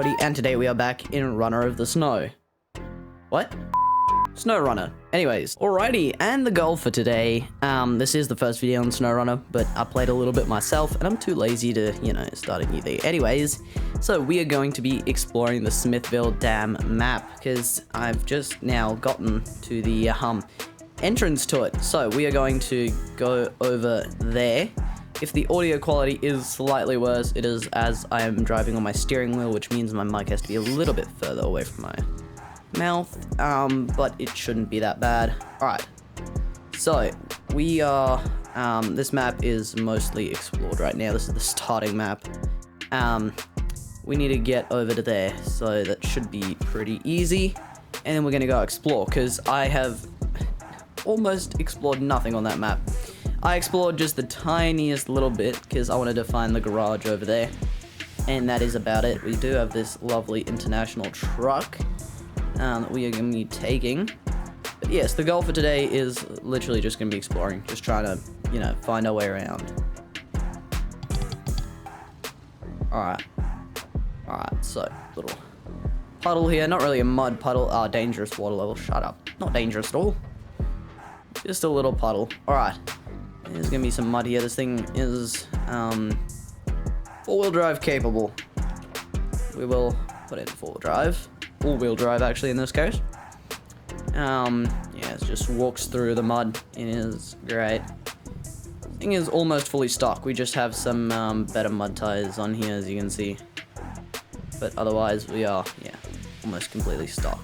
everybody, and today we are back in Runner of the Snow. What? SnowRunner. Anyways, alrighty, and the goal for today, this is the first video on SnowRunner, but I played a little bit myself, and I'm too lazy to, start a new video. Anyways, so we are going to be exploring the Smithville Dam map, because I've just now gotten to the, entrance to it. So we are going to go over there. If the audio quality is slightly worse, it is as I am driving on my steering wheel, which means my mic has to be a little bit further away from my mouth, but it shouldn't be that bad. Alright, so we are, this map is mostly explored right now. This is the starting map. We need to get over to there, so that should be pretty easy. And then we're gonna go explore, because I have almost explored nothing on that map. I explored just the tiniest little bit, because I wanted to find the garage over there. And that is about it. We do have this lovely international truck that we are going to be taking. But yes, the goal for today is literally just going to be exploring. Just trying to, find our way around. Alright. Alright, so, little puddle here. Not really a mud puddle. Dangerous water level. Shut up. Not dangerous at all. Just a little puddle. Alright. There's going to be some mud here. This thing is, four-wheel drive capable. We will put it in four-wheel drive. All-wheel drive, actually, in this case. Yeah, it just walks through the mud. It is great. Thing is almost fully stock. We just have some better mud tires on here, as you can see. But otherwise, we are, almost completely stock.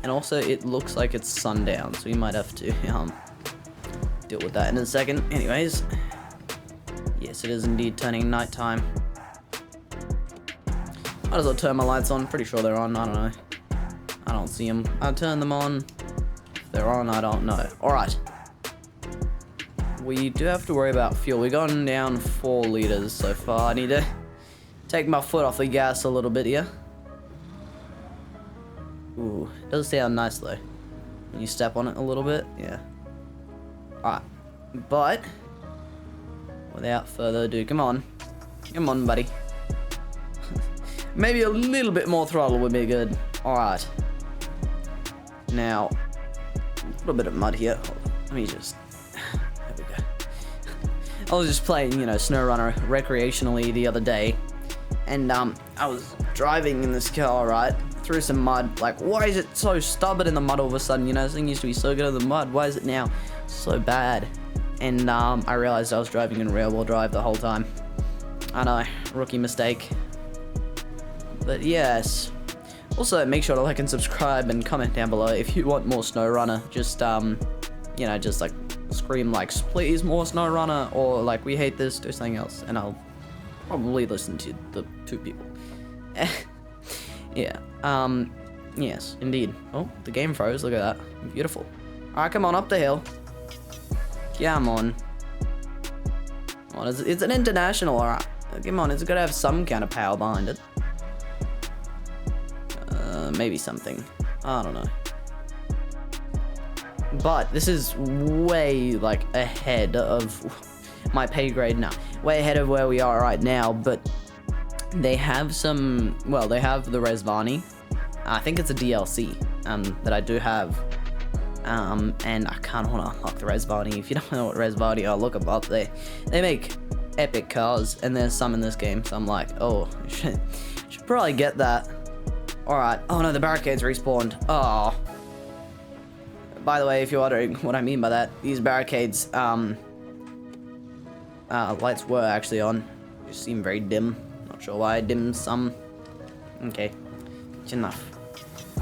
And also, it looks like it's sundown, so we might have to deal with that in a second. Anyways, yes, it is indeed turning nighttime. Might as well turn my lights on. Pretty sure they're on. I don't know. I don't see them. I'll turn them on. If they're on, I don't know. Alright. We do have to worry about fuel. We've gone down 4 liters so far. I need to take my foot off the gas a little bit here. Ooh, it does sound nice though. When you step on it a little bit, yeah. Alright. But without further ado, come on. Come on, buddy. Maybe a little bit more throttle would be good. Alright. Now, a little bit of mud here. Hold on. Let me just... There we go. I was just playing, SnowRunner recreationally the other day. And, I was driving in this car, right? Through some mud. Like, why is it so stubborn in the mud all of a sudden? This thing used to be so good in the mud. Why is it now so bad? And, I realized I was driving in rear-wheel drive the whole time. I know. Rookie mistake. But yes, also make sure to like and subscribe and comment down below if you want more SnowRunner. Just just like scream like please more SnowRunner, or like we hate this, do something else, and I'll probably listen to the 2 people. Yeah. Yes, indeed. Oh, the game froze. Look at that. Beautiful. All right, come on up the hill. Come on. Come on, it's an international. All right. Come on, it's got to have some kind of power behind it. Maybe something. I don't know. But this is way, like, ahead of my pay grade now. Way ahead of where we are right now, but they have some... Well, they have the Resvani. I think it's a DLC, that I do have. And I kind of want to unlock the Resvani. If you don't know what Resvani are, look them up. They make epic cars, and there's some in this game, so I'm like, oh, should probably get that. Alright. Oh no, the barricades respawned. Oh. By the way, if you're wondering what I mean by that, these barricades, lights were actually on. Just seem very dim. Not sure why I dimmed some. Okay. It's enough.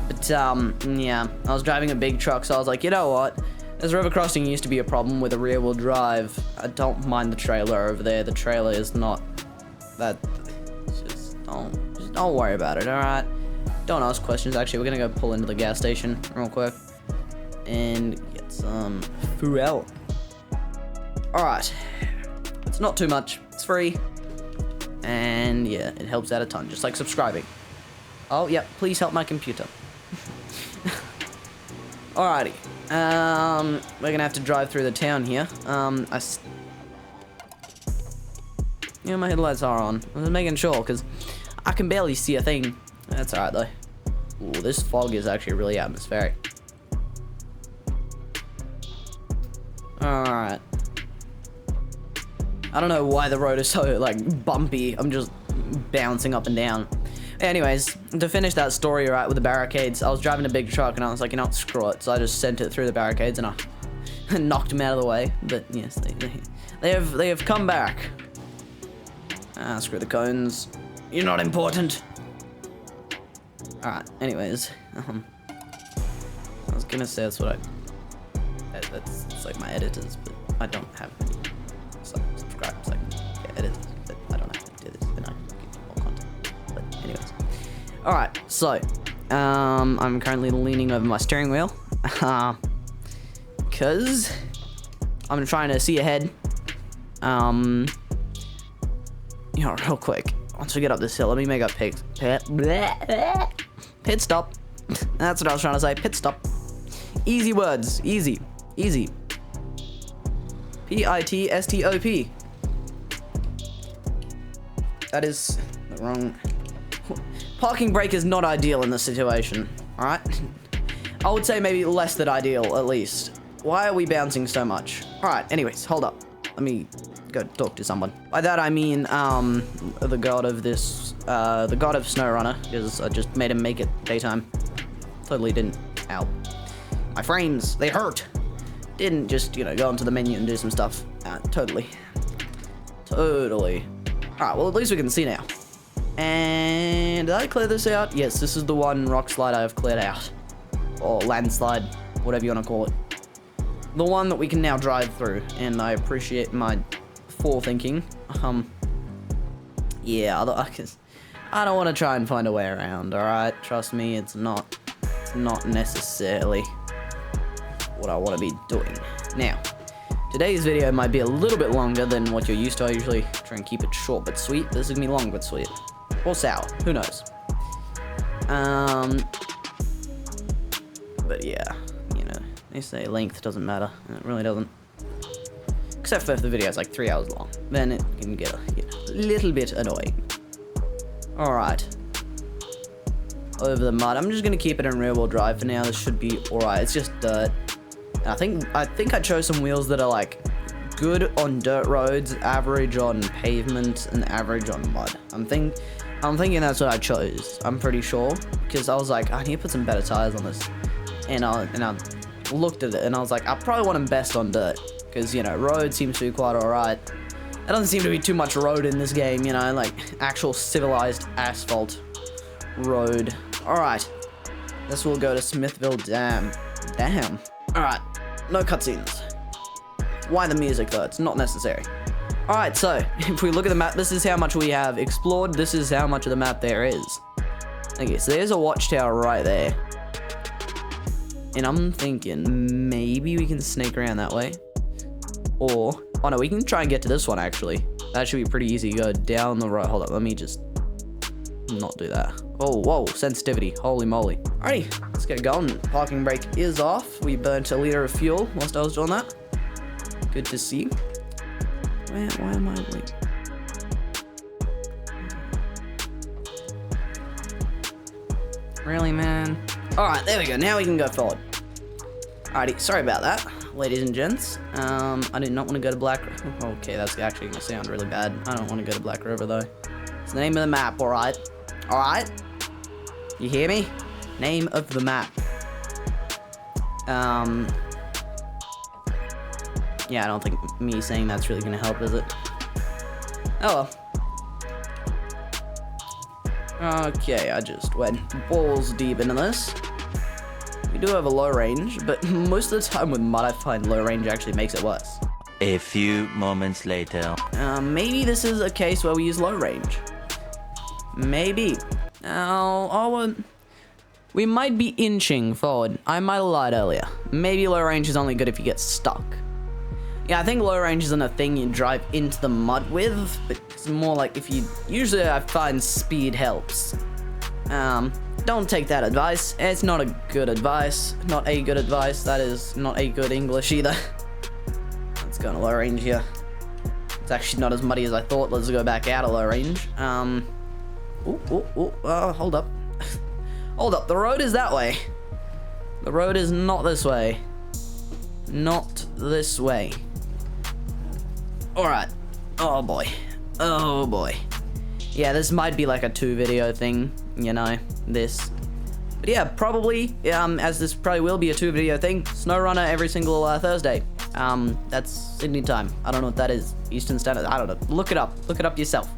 But, yeah. I was driving a big truck, so I was like, you know what? This river crossing used to be a problem with a rear-wheel drive. I don't mind the trailer over there. The trailer is not that... Just don't worry about it, alright? Don't ask questions. Actually, we're gonna go pull into the gas station real quick and get some fuel. Alright. It's not too much. It's free. And yeah, it helps out a ton. Just like subscribing. Oh, yeah. Please help my computer. Alrighty. We're gonna have to drive through the town here. My headlights are on. I was making sure, because I can barely see a thing. That's alright though. Ooh, this fog is actually really atmospheric. Alright. I don't know why the road is so, like, bumpy. I'm just bouncing up and down. Anyways, to finish that story, right, with the barricades, I was driving a big truck and I was like, you know what, screw it. So I just sent it through the barricades and I knocked them out of the way. But yes, they have come back. Ah, screw the cones. You're not important. Alright, anyways. I was gonna say that's what that's like my editors, but I don't have any subscribers. I can get editors, but I don't have to do this, and I can get more content. But anyways. Alright, so I'm currently leaning over my steering wheel. Cause I'm trying to see ahead. You know, real quick. Once we get up this hill, let me make a pit stop. That's what I was trying to say. Pit stop. Easy words. Easy. Easy. P-I-T-S-T-O-P. That is the wrong... Parking brake is not ideal in this situation. Alright? I would say maybe less than ideal, at least. Why are we bouncing so much? Alright, anyways, hold up. Let me go talk to someone. By that I mean, the god of this, the god of SnowRunner, because I just made him make it daytime. Totally didn't. Ow. My frames, they hurt. Didn't just, you know, go into the menu and do some stuff. Totally. Totally. Alright, well, at least we can see now. And did I clear this out? Yes, this is the one rock slide I have cleared out. Or landslide, whatever you want to call it. The one that we can now drive through, and I appreciate my forethinking. Yeah, I don't want to try and find a way around, alright? Trust me, it's not necessarily what I want to be doing. Now, today's video might be a little bit longer than what you're used to. I usually try and keep it short but sweet. This is going to be long but sweet. Or sour, who knows? But yeah, you know, they say length doesn't matter, and it really doesn't. Except for if the video is like 3 hours long, then it can get a little bit annoying. Alright. Over the mud. I'm just gonna keep it in rear wheel drive for now. This should be alright. It's just dirt. And I think I chose some wheels that are like good on dirt roads, average on pavement, and average on mud. I'm thinking that's what I chose. I'm pretty sure, because I was like, I need to put some better tires on this. And I looked at it and I was like, I probably want them best on dirt, because, you know, road seems to be quite alright. There doesn't seem to be too much road in this game, you know, like actual civilized asphalt road. Alright, this will go to Smithville Dam. Damn. Alright, no cutscenes. Why the music though? It's not necessary. Alright, so if we look at the map, this is how much we have explored. This is how much of the map there is. Okay, so there's a watchtower right there. And I'm thinking maybe we can snake around that way. Or, oh no, we can try and get to this one actually. That should be pretty easy. Go down the road. Hold up, let me just not do that. Oh, whoa, sensitivity. Holy moly. Alrighty, let's get going. Parking brake is off. We burnt a liter of fuel whilst I was doing that. Good to see. Why am I like... Really, man? Alright, there we go. Now we can go forward. Alrighty, sorry about that, ladies and gents. I did not want to go to Black River. Okay, that's actually going to sound really bad. I don't want to go to Black River, though. It's the name of the map, alright? Alright? You hear me? Name of the map. Yeah, I don't think me saying that's really going to help, is it? Oh well. Okay, I just went balls deep into this. We do have a low range, but most of the time with mud, I find low range actually makes it worse. A few moments later. Maybe this is a case where we use low range. Maybe. We might be inching forward. I might have lied earlier. Maybe low range is only good if you get stuck. Yeah, I think low range isn't a thing you drive into the mud with, but it's more like if you... Usually I find speed helps. Don't take that advice. It's not a good advice. Not a good advice. That is not a good English either. Let's go to low range here. It's actually not as muddy as I thought. Let's go back out of low range. Hold up. Hold up, the road is that way. The road is not this way. Not this way. Alright. Oh boy. Oh boy. Yeah, this might be like a 2-video thing, you know, this. But yeah, probably, as this probably will be a 2-video thing, SnowRunner every single Thursday. That's Sydney time. I don't know what that is. Eastern Standard, I don't know. Look it up. Look it up yourself.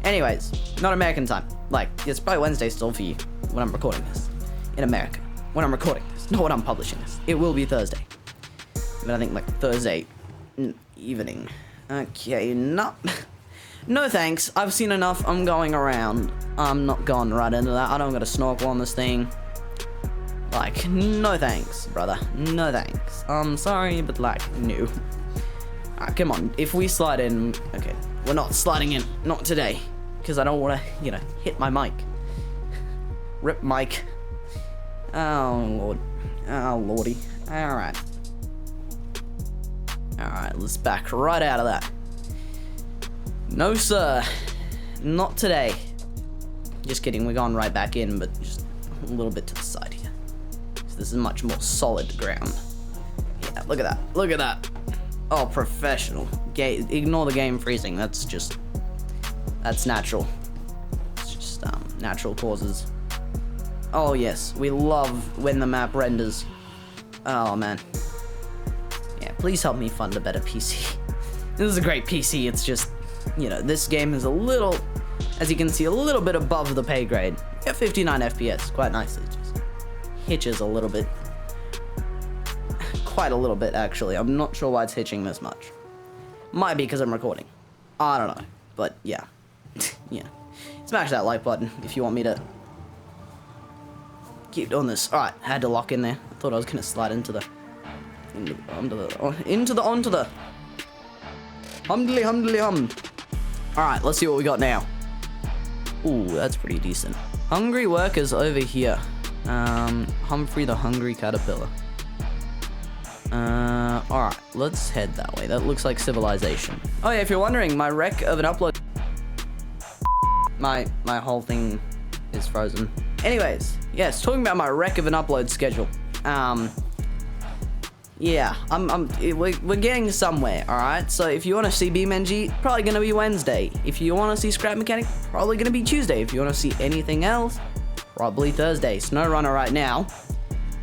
Anyways, not American time. Like, it's probably Wednesday still for you when I'm recording this. In America. When I'm recording this. Not when I'm publishing this. It will be Thursday. But I think like Thursday evening. Okay, no thanks. I've seen enough. I'm going around. I'm not going right into that. I don't got a snorkel on this thing. Like, no thanks, brother. No thanks. I'm sorry, but like, no. Alright, come on. If we slide in... Okay, we're not sliding in. Not today. Because I don't want to, you know, hit my mic. Rip mic. Oh, Lord. Oh, Lordy. Alright. Alright, let's back right out of that. No, sir. Not today. Just kidding, we're going right back in, but just a little bit to the side here. So this is much more solid ground. Yeah, look at that. Look at that. Oh, professional. Ignore the game freezing. That's just... That's natural. It's just, natural causes. Oh, yes. We love when the map renders. Oh, man. Yeah, please help me fund a better PC. This is a great PC. It's just, you know, this game is a little, as you can see, a little bit above the pay grade. Yeah, 59 FPS, quite nicely. Just hitches a little bit. Quite a little bit, actually. I'm not sure why it's hitching this much. Might be because I'm recording. I don't know. But, yeah. Yeah. Smash that like button if you want me to keep doing this. Alright, had to lock in there. I thought I was going to slide into the... Onto the... Humdly hum. Alright, let's see what we got now. Ooh, that's pretty decent. Hungry workers over here. Humphrey the Hungry Caterpillar. Alright, let's head that way. That looks like civilization. Oh yeah, if you're wondering, my wreck of an upload... My whole thing is frozen. Anyways, yes, talking about my wreck of an upload schedule. Yeah, we're getting somewhere, alright? So if you want to see BeamNG, probably gonna be Wednesday. If you want to see Scrap Mechanic, probably gonna be Tuesday. If you want to see anything else, probably Thursday. SnowRunner right now,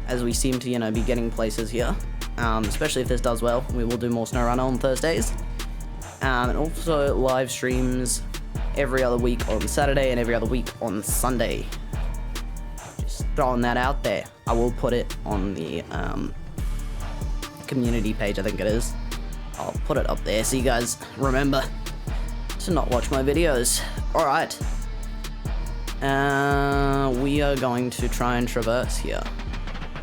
as we seem to, you know, be getting places here. Especially if this does well, we will do more SnowRunner on Thursdays. And also live streams every other week on Saturday and every other week on Sunday. Just throwing that out there. I will put it on the, community page, I think it is. I'll put it up there so you guys remember to not watch my videos. Alright. We are going to try and traverse here.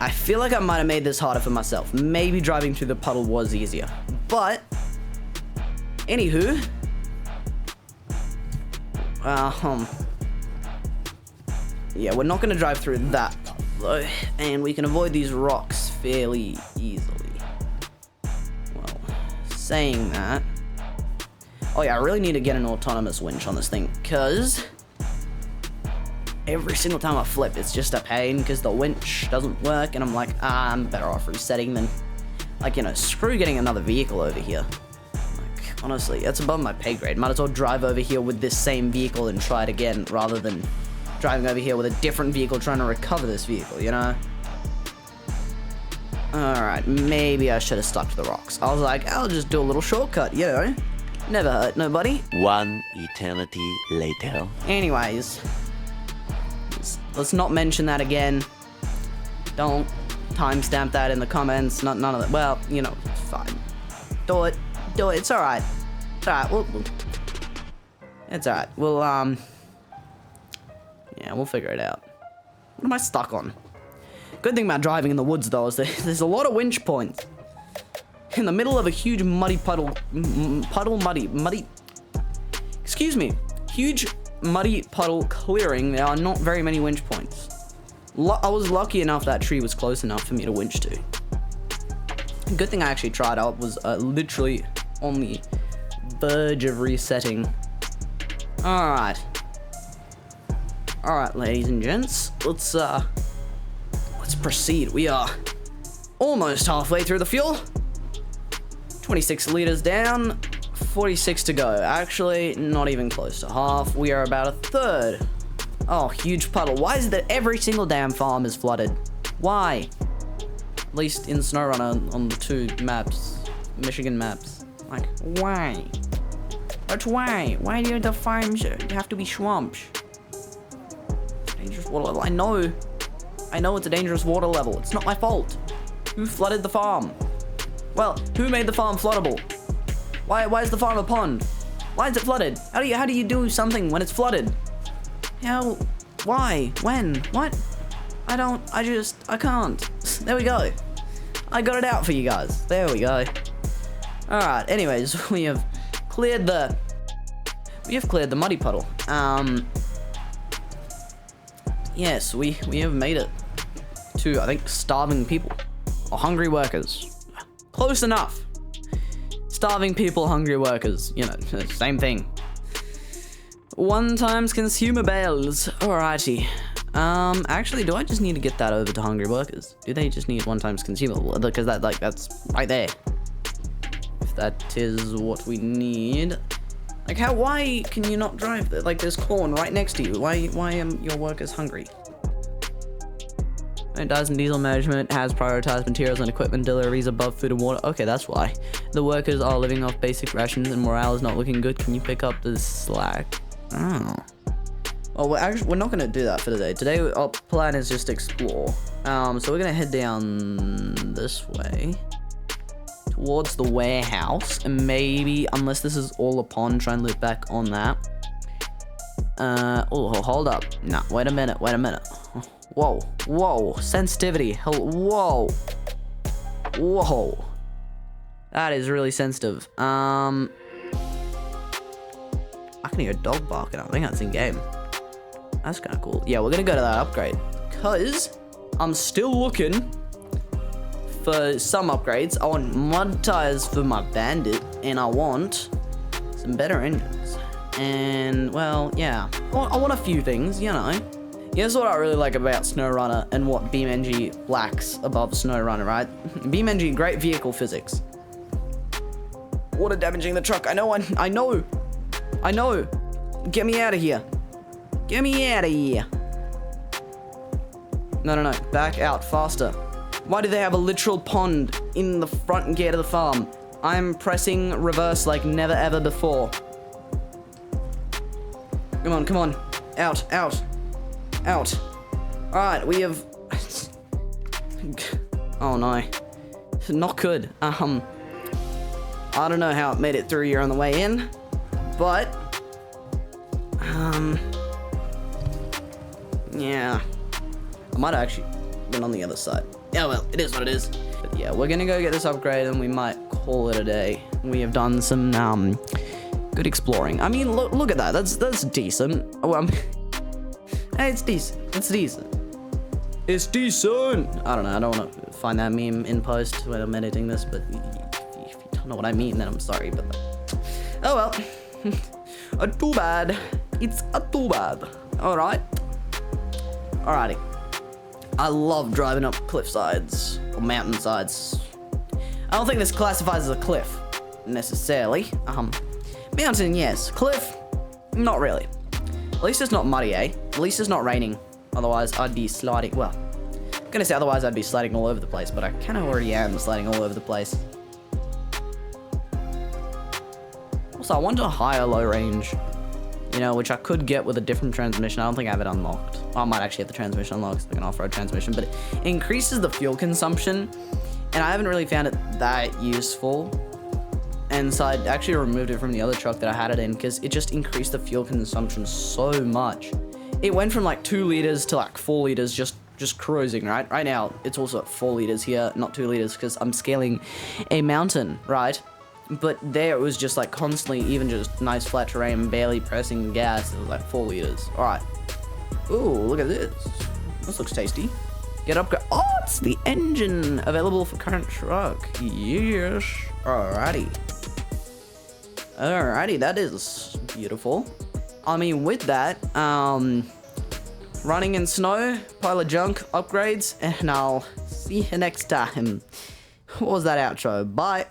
I feel like I might have made this harder for myself. Maybe driving through the puddle was easier. But, anywho. Yeah, we're not going to drive through that puddle, though. And we can avoid these rocks fairly easily. Saying that, oh yeah, I really need to get an autonomous winch on this thing, because every single time I flip, it's just a pain, because the winch doesn't work, and I'm like, I'm better off resetting than, like, you know, screw getting another vehicle over here. Like, honestly, that's above my pay grade. Might as well drive over here with this same vehicle and try it again, rather than driving over here with a different vehicle trying to recover this vehicle, you know? Alright, maybe I should have stuck to the rocks. I was like, I'll just do a little shortcut, you know? Never hurt nobody. One eternity later. Anyways. Let's not mention that again. Don't timestamp that in the comments. None of that. Well, you know, it's fine. Do it. Do it. It's alright. It's alright. It's alright. Yeah, we'll figure it out. What am I stuck on? Good thing about driving in the woods, though, is there's a lot of winch points. In the middle of a huge muddy excuse me, huge muddy puddle clearing, there are not very many winch points. I was lucky enough that tree was close enough for me to winch to. Good thing I actually tried. I was literally on the verge of resetting. Alright. All right, ladies and gents, let's proceed. We are almost halfway through the fuel. 26 liters down, 46 to go. Actually, not even close to half. We are about a third. Oh, huge puddle. Why is it that every single damn farm is flooded? Why? At least in SnowRunner on the 2 maps, Michigan maps. Like, why? But why? Why do the farms have to be swamps? Dangerous water level. I know it's a dangerous water level. It's not my fault. Who flooded the farm? Well, who made the farm floodable? Why is the farm a pond? Why is it flooded? How do you do something when it's flooded? How? Why? When? What? I can't. There we go. I got it out for you guys. There we go. Alright, anyways, we have cleared the muddy puddle. Yes, we have made it to, I think, starving people. Or hungry workers. Close enough. Starving people, hungry workers. You know, same thing. 1 times consumables. Alrighty. Actually, do I just need to get that over to hungry workers? Do they just need 1 times consumable? Because that's right there. If that is what we need. Like, why can you not drive there? Like, there's corn right next to you. Why your workers hungry? It doesn't diesel management has prioritized materials and equipment deliveries above food and water. Okay, that's why. The workers are living off basic rations and morale is not looking good. Can you pick up the slack? Oh. Well, we're not gonna do that for today. Today, our plan is just explore. So we're gonna head down this way towards the warehouse, and maybe, unless this is all a pond, try and loop back on that. Oh, hold up. Nah, wait a minute. Whoa, sensitivity. Whoa. That is really sensitive. I can hear a dog barking. I think that's in game. That's kind of cool. Yeah, we're gonna go to that upgrade because I'm still looking for some upgrades. I want mud tires for my Bandit, and I want some better engines. And well, yeah, I want a few things, you know. Here's what I really like about SnowRunner and what BeamNG lacks above SnowRunner, right? BeamNG, great vehicle physics. Water damaging the truck. I know. Get me out of here. No. Back out faster. Why do they have a literal pond in the front gate of the farm? I'm pressing reverse like never ever before. Come on. Out. Alright, we have... Oh no. Not good. I don't know how it made it through here on the way in, but... Yeah. I might have actually been on the other side. Yeah, well, it is what it is. But yeah, we're gonna go get this upgrade and we might call it a day. We have done some, good exploring. I mean, look at that. That's decent. Oh, hey, it's decent. It's decent. I don't know. I don't want to find that meme in post when I'm editing this, but if you don't know what I mean, then I'm sorry. But oh well. Too bad. It's too bad. All right. Alrighty. I love driving up cliff sides or mountain sides. I don't think this classifies as a cliff necessarily. Mountain, yes. Cliff, not really. At least it's not muddy, eh? At least it's not raining. Otherwise, I'd be sliding. Well, I'm gonna say otherwise I'd be sliding all over the place, but I kind of already am sliding all over the place. Also, I want a higher low range, you know, which I could get with a different transmission. I don't think I have it unlocked. Well, I might actually have the transmission unlocked, like an off-road transmission, but it increases the fuel consumption, and I haven't really found it that useful. And so I actually removed it from the other truck that I had it in because it just increased the fuel consumption so much. It went from like 2 liters to like 4 liters just cruising, right? Right now, it's also at 4 liters here, not 2 liters because I'm scaling a mountain, right? But there it was just like constantly, even just nice flat terrain, barely pressing the gas. It was like 4 liters. All right. Ooh, look at this. This looks tasty. Get upgrade. Oh, it's the engine available for current truck. Yes. Alrighty. Alrighty, that is beautiful. I mean, with that, running in snow, pile of junk, upgrades, and I'll see you next time. What was that outro? Bye.